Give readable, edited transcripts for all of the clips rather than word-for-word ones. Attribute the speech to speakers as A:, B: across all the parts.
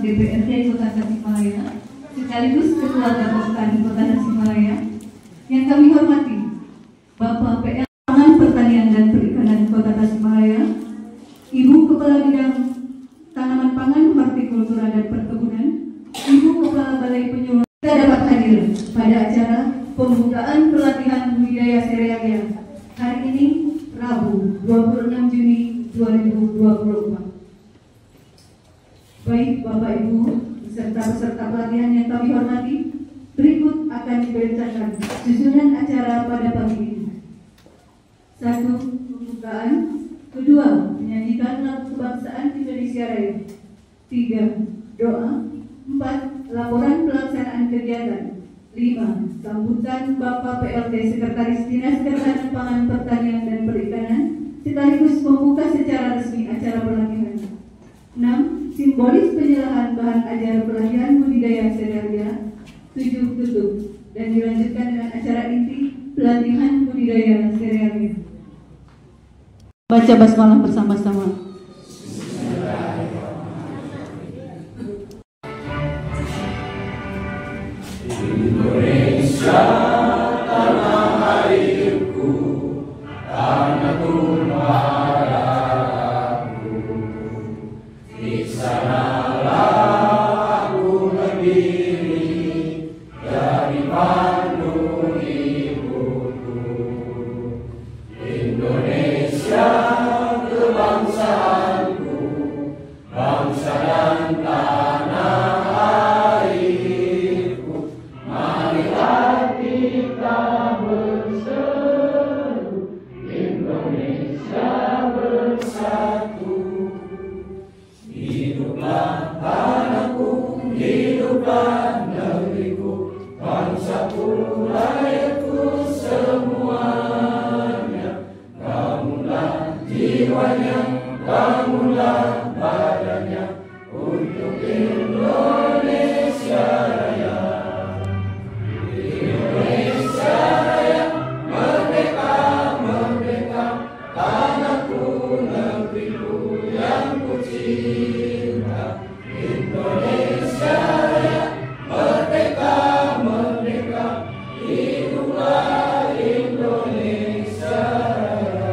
A: DPRD Kota Tasikmalaya sekaligus Ketua Gabungan Kota Tasikmalaya yang kami hormati Bapak PL Pertanian dan Perikanan Kota Tasikmalaya, Ibu Kepala Bidang Tanaman Pangan, Hortikultura dan Perkebunan, Ibu Kepala Balai Penyuluhan, kita dapat hadir pada acara pembukaan pelatihan budidaya serealia hari ini Rabu 26 Juni 2024. Baik Bapak Ibu beserta peserta pelatihan yang kami hormati, berikut akan dibacakan susunan acara pada pagi ini. 1. Pembukaan. 2. Menyanyikan lagu kebangsaan Indonesia Raya. 3. Doa. 4. Laporan pelaksanaan kegiatan. 5. Sambutan Bapak PLT Sekretaris Dinas Ketahanan Pangan, Pertanian dan Perikanan sekaligus membuka secara resmi acara pelatihan. 6. Simbolis penyerahan bahan ajar pelatihan budidaya serealia. 7. Tutup dan dilanjutkan dengan acara inti pelatihan budidaya serealia. Baca basmalah bersama-sama.
B: Indonesia tanah airku, tanah tumpah darahku. Di sanalah aku berdiri dari panggung ibuku. Indonesia kebangsaanku, bangsa dan tanah airku. Marilah kita berseru, Indonesia bersatu. Hiduplah tanahku, hiduplah negeriku, bangsaku, rakyatku semuanya. Bangunlah jiwanya, bangunlah badannya untuk Indonesia Raya. Indonesia Raya, merdeka, merdeka, tanahku, negeriku yang ku cinta. Indonesia Raya, merdeka, merdeka, hiduplah Indonesia Raya.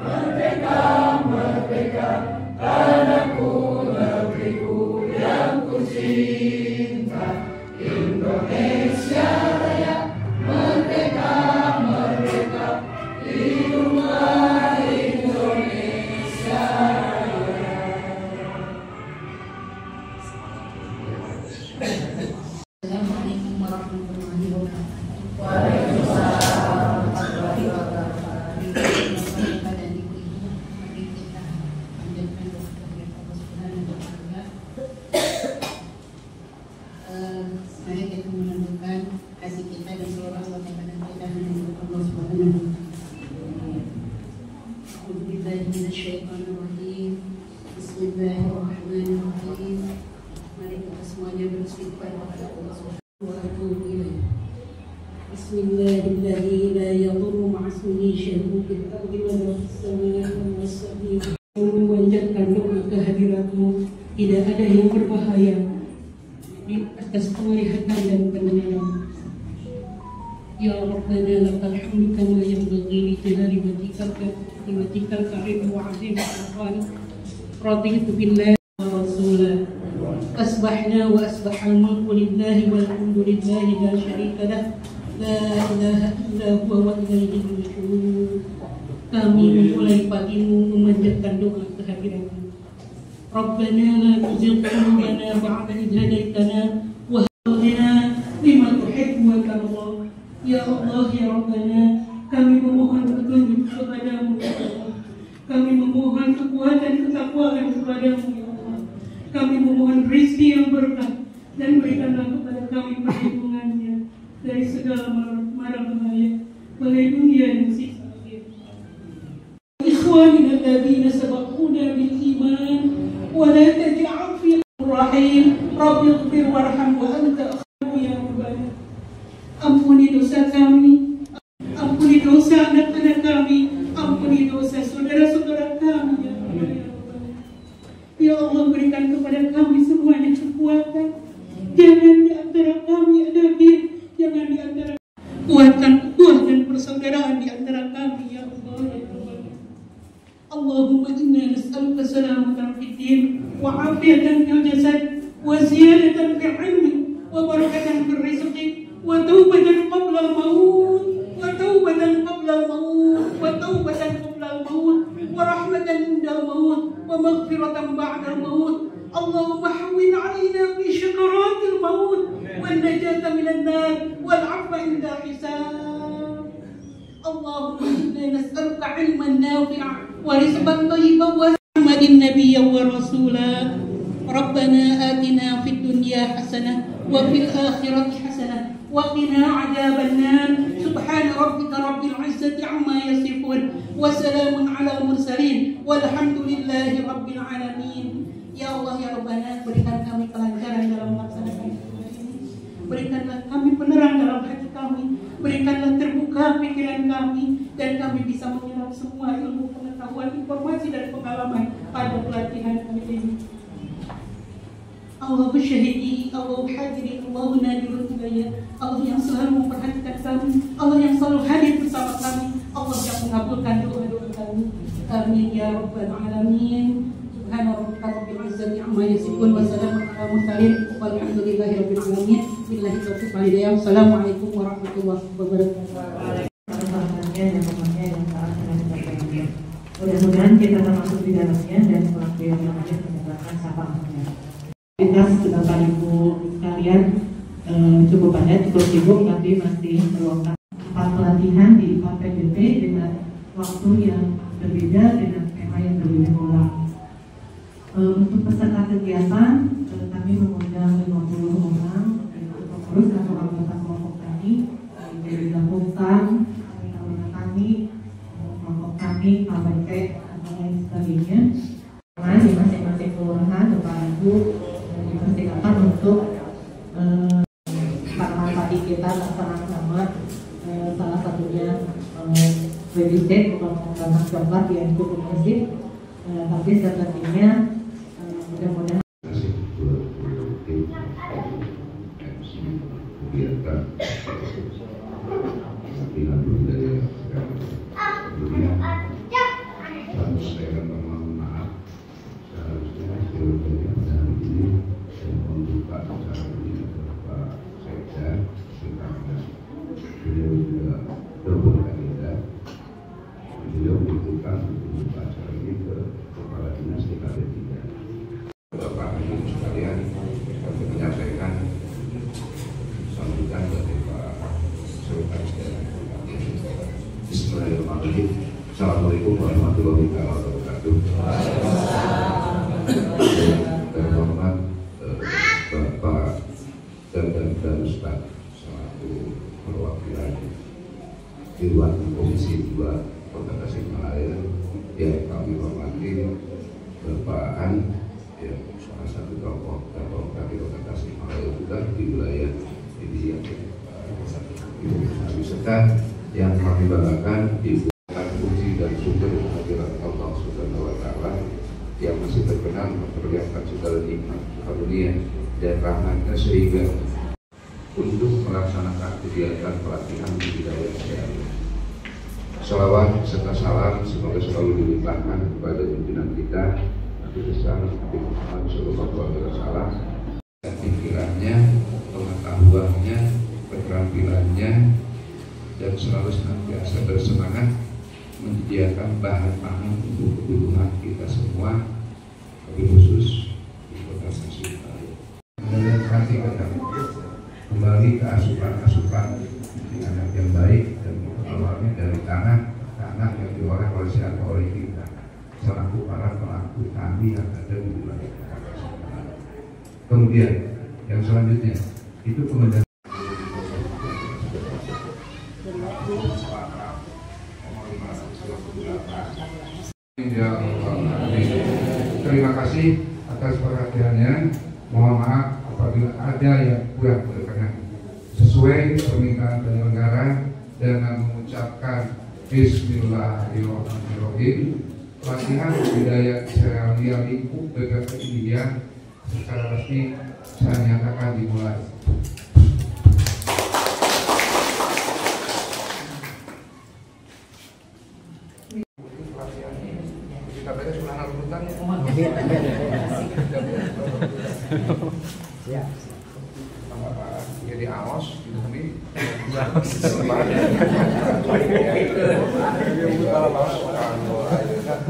B: Merdeka, merdeka, tanahku, negeriku yang ku cinta. Indonesia Raya, merdeka, merdeka, hiduplah Indonesia Raya.
C: Assalamualaikum warahmatullahi wabarakatuh.
B: Waalaikumsalam warahmatullahi wabarakatuh.
C: Pada ibu-ibu, mari kita panjatkan doa kepada Allah Subhanahu wa Ta'ala. Mari kita menentukan kasih kita dan seluruh anggota badan kita menurut Allah Subhanahu wa Ta'ala. A'udzubillahi minasyaitonirrajim. Bismillahirrahmanirrahim. Mari kita semuanya beristighfar kepada Allah Subhanahu wa Ta'ala. Bismillahirrahmanirrahim. La yadurru ma'asmihi syai'un fil ardi wa la fis samaa'i was-sabil. Memanjatkan doa kehadiratmu, tidak ada yang berbahaya di atas penglihatan dan pendengaran. Ya Rabbana lakal hamdu kama yanbaghi li jalali wajhikal karim wa 'azimi sultanik. Raditu billahi wa rasulah. Asbahna wa asbahal mulku lillahi walhamdulillahi la syarika lah. La ilaha illa huwa wa ilaihi nusyur. Kami memulai pagimu memanjatkan doa kehadiratmu. Rabbana la tuzigh qulubana ba'da idh hadaitana wa hab lana mimma tuhibbu wa tarda. Ya Allah, ya Rabbana, kami memohon petunjuk kepadamu ya Allah. Kami memohon kekuatan ketakwaan kepadamu ya Allah. Kami memohon rezeki yang berkah dan berikanlah kepada kami perlindungannya dari segala mara bahaya, baik dunia dan siksa akhirat. Ikhwanina alladziina sabaquna bil iman wa la taj'al fi rahim rabbighfir warham wa anta akhru ya rabbana. Ampuni dosa kami, ampuni dosa anak-anak kami, ampuni dosa saudara-saudara kami ya Allah. Ya Allah, beri اللهم إنا نسألك سلامة في الدين وعافية في الجسد وزيادة في العلم وبركة في الرزق وتوبة قبل الموت وتوبة قبل الموت وتوبة قبل الموت ورحمة عند الموت ومغفرة بعد الموت. اللهم حول علينا في شكرات الموت والنجاة من النار والعفو عند الحساب. اللهم إنا نسألك علما نافعا ورزقا طيبا ومحمد نبيا ورسولا. ربنا آتنا في الدنيا حسنة وفي الآخرة حسنة وقنا عذاب النار. سبحان ربك رب العزة عما يصفون وسلام على المرسلين والحمد لله رب العالمين. Ya Allah ya Rabbana, berikan kami kelancaran dalam melaksanakan ibadah ini. Berikanlah kami penerang dalam hati kami, berikanlah terbuka pikiran kami, dan kami bisa menyerap semua ilmu, pengetahuan, informasi, dan pengalaman pada pelatihan kami ini. Allah syahidi, Allah hadiri, Allah nadirul hidayah, Allah yang selalu memperhatikan kami, Allah yang selalu hadir bersama kami, Allah yang mengabulkan doa-doa kami. Amin ya Rabbal Alamin. Subhana rabbika rabbil izzati amma yasifun wa salamun ala mursalin walhamdulillahi rabbil alamin. Billahi taufiq wal hidayah. Assalamualaikum warahmatullahi wabarakatuh.
D: Mudah-mudahan kita termasuk di dalamnya dan pelaku yang lain mendapatkan syafaatnya. Kita Bapak Ibu sekalian cukup padat, cukup sibuk, tapi masih meluangkan 4 pelatihan di PPDP dengan waktu yang berbeda dengan tema yang berbeda pula. Untuk peserta kegiatan kami mengundang 50 orang pengurus atau anggota kelompok kami yang dilakukan kami kelompok kami KPT atau lain sebagainya. Di masing-masing kelurahan Bapak Ibu dipersilakan untuk para kita bersama-sama, salah satunya Wedistek menggunakan gambar yang cukup masif, tapi sepertinya mudah-mudahan
E: beliau membutuhkan untuk acara ini ke Kepala Dinas TKP 3. Bapak Ibu sekalian, kami menyampaikan sambutan dari Pak Sekretaris Daerah. Bismillahirrahmanirrahim. Assalamualaikum warahmatullahi wabarakatuh. Terhormat Bapak dan Ustaz selaku perwakilan Dewan Komisi 2 Kota Tasikmalaya yang kami hormati, Bapak An, yang salah satu tokoh dari Kota Tasikmalaya juga di wilayah ini yang serta yang kami banggakan dibuat puji dan syukur kehadirat Allah Subhanahu wa Ta'ala yang masih terkenal memperlihatkan segala nikmat karunia dan rahmatnya sehingga untuk melaksanakan kegiatan pelatihan di wilayah syariah. Salawat serta salam semoga selalu dilimpahkan kepada pimpinan kita Nabi besar Nabi Muhammad SAW, dan pikirannya, pengetahuannya, keterampilannya, dan selalu senantiasa bersemangat menyediakan bahan pangan untuk kebutuhan kita semua, lebih khusus di Kota Tasikmalaya. Mengenai kembali ke asupan anak yang baik, dan awalnya dari tanah yang diolah oleh siapa oleh kita selaku para pelaku kami yang ada di wilayah. Kemudian yang selanjutnya itu kemudian ya Allah. Terima kasih atas perhatiannya. Mohon maaf apabila ada yang kurang berkenan. Sesuai permintaan penyelenggara dengan mengucapkan Bismillahirrahmanirrahim, pelatihan budaya Syariah lingkup BPP India secara resmi saya nyatakan dimulai. Pelatihan ini kita mana rebutannya? Jadi awas ini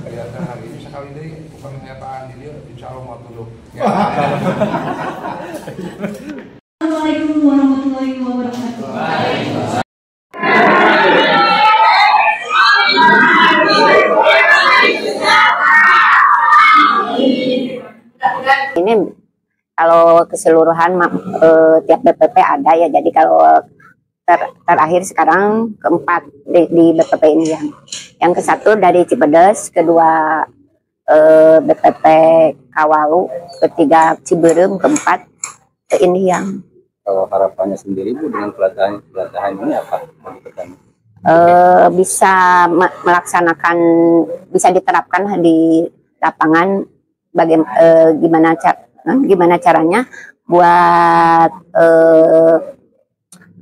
E: kelihatan hari ini sekali ini bukan kenyataan dia insya Allah mau tunduk.
A: Assalamualaikum warahmatullahi wabarakatuh.
F: Ini kalau keseluruhan tiap BPP ada ya, jadi kalau terakhir sekarang keempat di BPP ini yang ke satu dari Cipedes, kedua BPP Kawalu, ketiga Ciberem, keempat ke Indiang.
G: Kalau harapannya sendiri Bu dengan pelatihan ini apa?
F: Bisa melaksanakan, bisa diterapkan di lapangan. Gimana caranya buat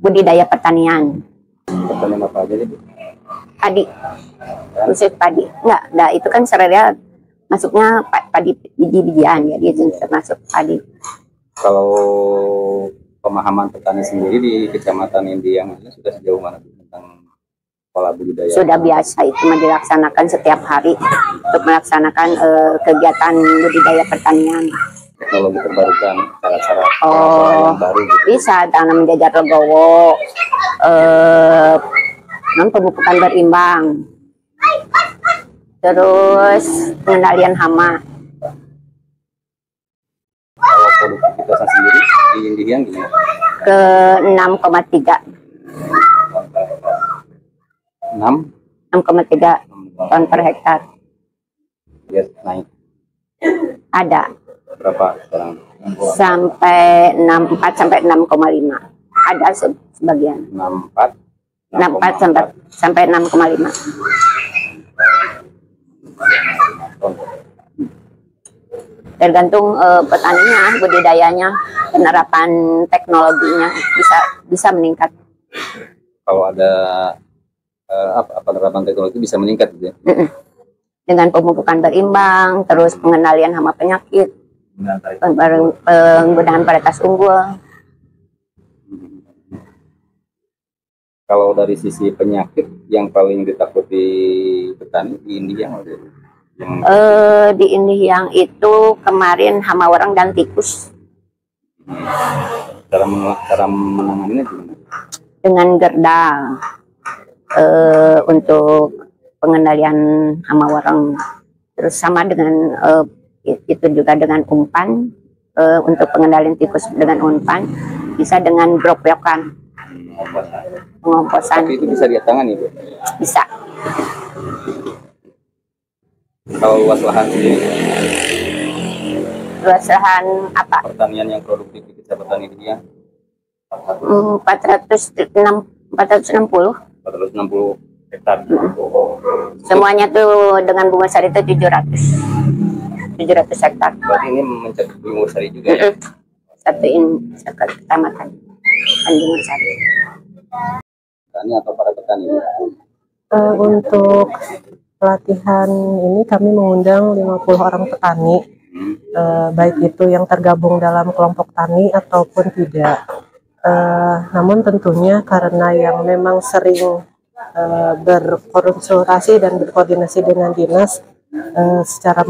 F: budidaya pertanian.
G: Pertanian apa aja Bu?
F: Padi, khusus padi. Enggak, itu kan sereal masuknya padi biji-bijian ya, dia termasuk padi.
G: Kalau pemahaman petani sendiri di Kecamatan Indiang ini sudah sejauh mana tentang pola budidaya?
F: Sudah biasa, itu dilaksanakan setiap hari untuk melaksanakan kegiatan budidaya pertanian.
G: Teknologi terbarukan, cara-cara yang baru gitu.
F: Bisa tanam jajar legowo, pemupukan berimbang, terus pengendalian hama.
G: Kalau produktivitasnya sendiri di Indiang gimana?
F: Ke 6,3 ton per hektar.
G: Ya, naik.
F: Ada
G: Berapa sekarang?
F: sampai 64 sampai 6,5. Ada sebagian. 64 sampai 6,5. Tergantung petaninya, budidayanya, penerapan teknologinya bisa meningkat.
G: Kalau ada penerapan teknologi bisa meningkat gitu ya?
F: Dengan pemupukan berimbang, terus pengendalian hama penyakit, penggunaan varietas unggul.
G: Kalau dari sisi penyakit yang paling ditakuti petani di Indiang,
F: di Indiang itu kemarin hama warang dan tikus.
G: Cara menanganinya gimana?
F: Dengan gerdal untuk pengendalian hama warang, terus sama dengan itu juga dengan umpan untuk pengendalian tikus dengan umpan, bisa dengan grop-grokan, pengomposan.
G: Tapi itu bisa ditangani Bu?
F: Bisa.
G: Kalau luas lahan sendiri?
F: Luas lahan apa?
G: Pertanian yang produktif di Kecamatan Indiang?
F: 460
G: hektar.
F: Semuanya tuh dengan bunga sari itu 700 hektar.
G: Berarti ini mencakup bunga sari juga ya?
F: Satu kecamatan Bunga Sari.
G: Petani atau para petani?
H: Untuk pelatihan ini kami mengundang 50 orang petani, baik itu yang tergabung dalam kelompok tani ataupun tidak. Namun tentunya karena yang memang sering berkonsultasi dan berkoordinasi dengan dinas secara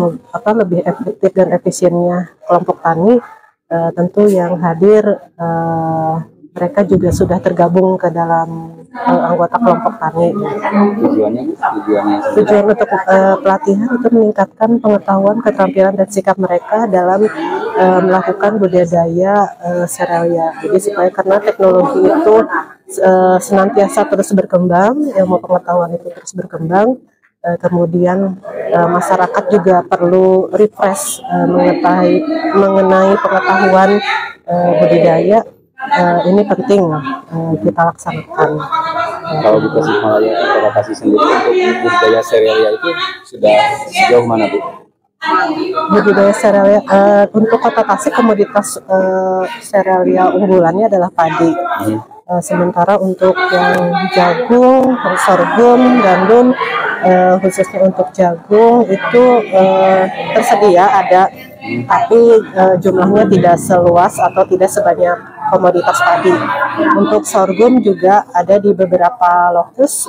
H: lebih efektif dan efisiennya kelompok tani, tentu yang hadir mereka juga sudah tergabung ke dalam anggota kelompok tani. Tujuan untuk pelatihan itu meningkatkan pengetahuan, keterampilan dan sikap mereka dalam melakukan budidaya serealia. Jadi supaya karena teknologi itu senantiasa terus berkembang, ilmu pengetahuan itu terus berkembang, kemudian masyarakat juga perlu refresh mengenai pengetahuan budidaya. Ini penting kita laksanakan.
G: Kalau di Tasikmalaya lokasi sendiri untuk budidaya serealia itu sudah sejauh mana Bu?
H: Budidaya serealia untuk Kota Tasik komoditas serealia unggulannya adalah padi. Sementara untuk yang jagung, sorghum, gandum khususnya untuk jagung itu tersedia ada, tapi jumlahnya tidak seluas atau tidak sebanyak komoditas padi. Untuk sorghum juga ada di beberapa lokus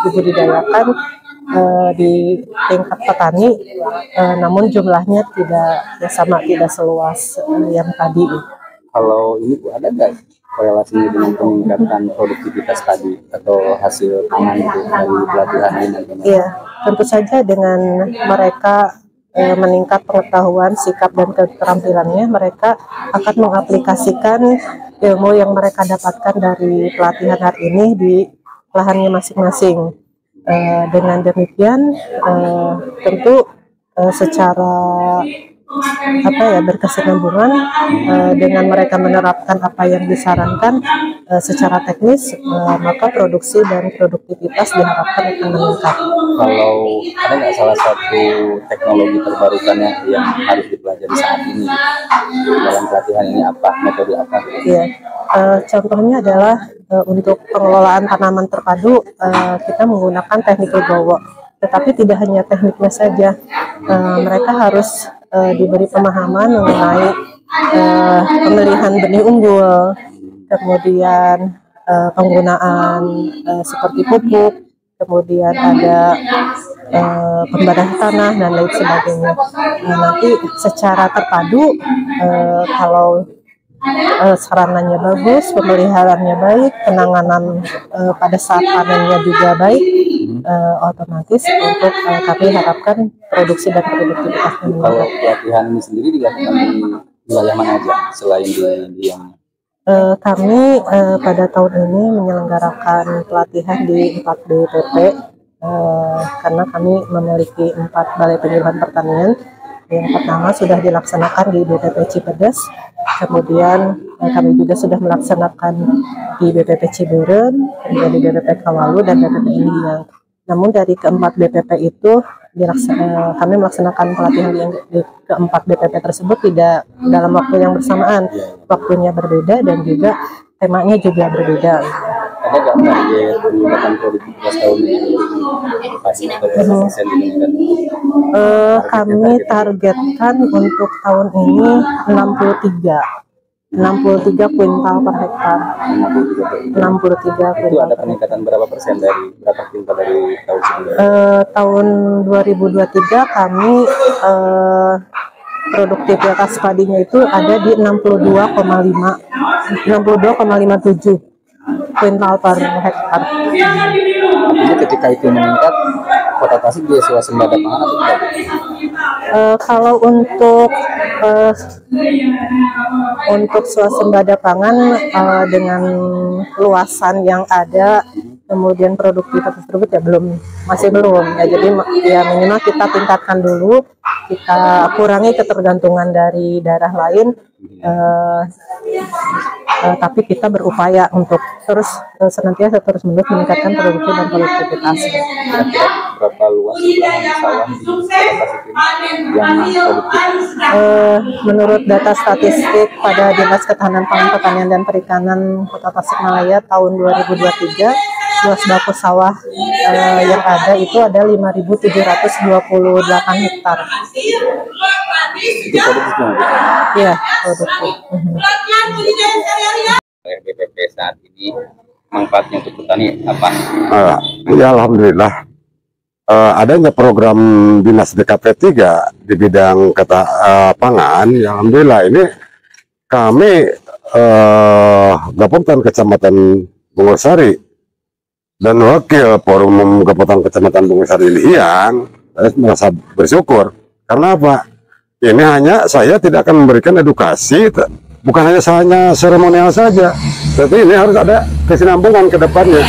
H: dibudidayakan di tingkat petani, namun jumlahnya tidak sama, tidak seluas yang tadi.
G: Kalau ini Bu, ada nggak korelasinya dengan peningkatan produktivitas tadi atau hasil pangan itu dari pelatihan ini?
H: Iya, tentu saja dengan mereka meningkat pengetahuan, sikap dan keterampilannya, mereka akan mengaplikasikan ilmu yang mereka dapatkan dari pelatihan hari ini di lahannya masing-masing. Dengan demikian, tentu secara berkesinambungan dengan mereka menerapkan apa yang disarankan secara teknis, maka produksi dan produktivitas diharapkan akan meningkat.
G: Kalau ada nggak salah satu teknologi terbarukannya yang harus dipelajari saat ini dalam pelatihan ini, apa metode apa?
H: Iya, contohnya adalah untuk pengelolaan tanaman terpadu kita menggunakan teknik legowo. Tetapi tidak hanya tekniknya saja, mereka harus diberi pemahaman mengenai pemilihan benih unggul, kemudian penggunaan seperti pupuk, kemudian ada pembadan tanah dan lain sebagainya. Nanti secara terpadu, kalau sarananya bagus, pemeliharaannya baik, penanganan pada saat panennya juga baik, otomatis untuk kami harapkan produksi dan produktivitasnya meningkat.
G: Kalau pelatihan ini sendiri dilakukan di wilayah mana aja selain di yang
H: kami pada tahun ini menyelenggarakan pelatihan di 4 BPP karena kami memiliki 4 balai penyuluhan pertanian. Yang pertama sudah dilaksanakan di BPP Cipedes, kemudian kami juga sudah melaksanakan di BPP Ciburen, kemudian di BPP Kawalu dan BPP Indiang. Namun dari keempat BPP itu kami melaksanakan pelatihan di keempat BPP tersebut tidak dalam waktu yang bersamaan, waktunya berbeda dan juga temanya juga berbeda.
G: Ada nggak target peningkatan produktivitas tahun ini?
H: Kami targetkan untuk tahun ini 63 kuintal per hektar. 63 kuintal.
G: Itu ada peningkatan berapa persen dari berapa kuintal dari tahun sebelumnya?
H: Tahun 2023 kami produktivitas padinya itu ada di 62,57 kuintal per hektar.
G: Artinya ketika itu meningkat, Kota Tasik dia swasembada pangan atau tidak?
H: Kalau untuk swasembada pangan dengan luasan yang ada, kemudian produktivitas tersebut ya masih belum ya. Jadi ya minimal kita tingkatkan dulu, kita kurangi ketergantungan dari daerah lain, tapi kita berupaya untuk senantiasa terus-menerus meningkatkan produksi dan produktivitas.
G: Kira-kira berapa luas lahan sawah di Kota Tasik ini yang produktif?
H: Menurut data statistik pada Dinas Ketahanan Pangan, Pertanian dan Perikanan Kota Tasikmalaya tahun 2023, luas baku sawah yang ada itu ada 5.728 hektar.
G: Itu produktif?
H: Iya, produktif.
G: BPP saat ini manfaatnya untuk petani apa?
I: Ya alhamdulillah, adanya program Dinas DKP 3 di bidang pangan, ya alhamdulillah ini kami Gapoktan Kecamatan Bungosari dan wakil Forum Gapoktan Kecamatan Bungosari Lihiang, saya merasa bersyukur. Karena apa? Ini hanya saya tidak akan memberikan edukasi, bukan hanya seremonial saja, tapi ini harus ada kesinambungan ke depannya.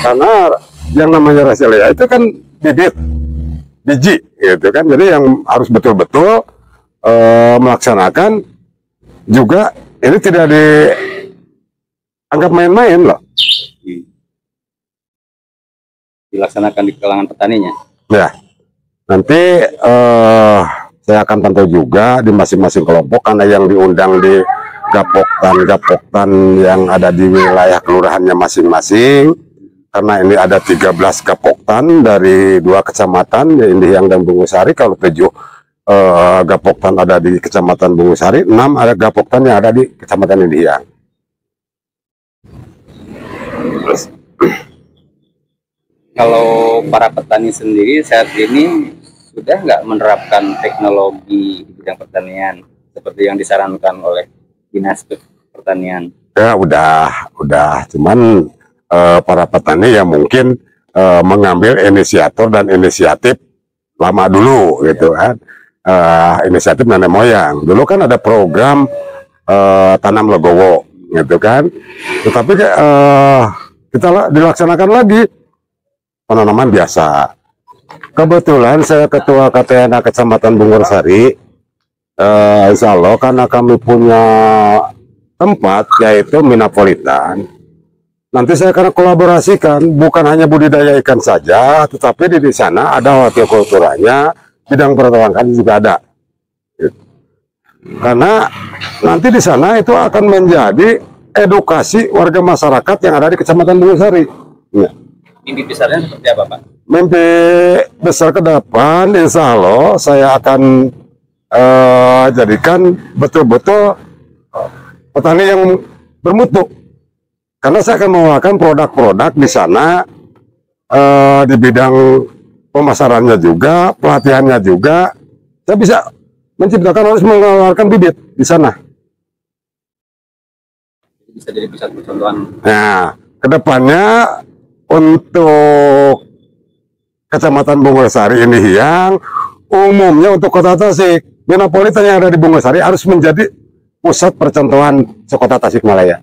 I: Karena yang namanya Raselia itu kan biji gitu kan, jadi yang harus betul-betul melaksanakan juga, ini tidak dianggap main-main loh.
G: Dilaksanakan di kalangan petaninya.
I: Ya, nanti saya akan pantau juga di masing-masing kelompok, karena yang diundang di Gapoktan yang ada di wilayah kelurahannya masing-masing. karena ini ada 13 gapoktan dari 2 kecamatan, ya Indihiyang dan Bungusari. Kalau 7 gapoktan ada di kecamatan Bungusari, 6 ada gapoktan yang ada di kecamatan Indihiyang.
G: Kalau para petani sendiri saat ini sudah nggak menerapkan teknologi di bidang pertanian seperti yang disarankan oleh Dinas Pertanian?
I: Ya udah, cuman para petani yang mungkin mengambil inisiatif lama dulu gitu kan, inisiatif nenek moyang. Dulu kan ada program tanam legowo gitu kan, tetapi kita dilaksanakan lagi penanaman biasa. Kebetulan saya ketua KTNA Kecamatan Bungursari, insya Allah karena kami punya tempat yaitu Minapolitan. Nanti saya akan kolaborasikan, bukan hanya budidaya ikan saja, tetapi di sana ada hortikulturanya, bidang peternakan juga ada. Karena nanti di sana itu akan menjadi edukasi warga masyarakat yang ada di Kecamatan Bungursari. Ya.
G: Mimpi besarnya seperti apa, Pak?
I: Mimpi besar ke depan, insya Allah saya akan jadikan betul-betul petani yang bermutu. Karena saya akan mengeluarkan produk-produk di sana, di bidang pemasarannya juga, pelatihannya juga. Saya bisa menciptakan, harus mengeluarkan bibit di sana.
G: Bisa jadi pusat percontohan.
I: Nah, kedepannya untuk Kecamatan Bungursari Indihiyang, umumnya untuk Kota Tasik, Minapolitan yang ada di Bungursari harus menjadi pusat percontohan sekota Tasikmalaya.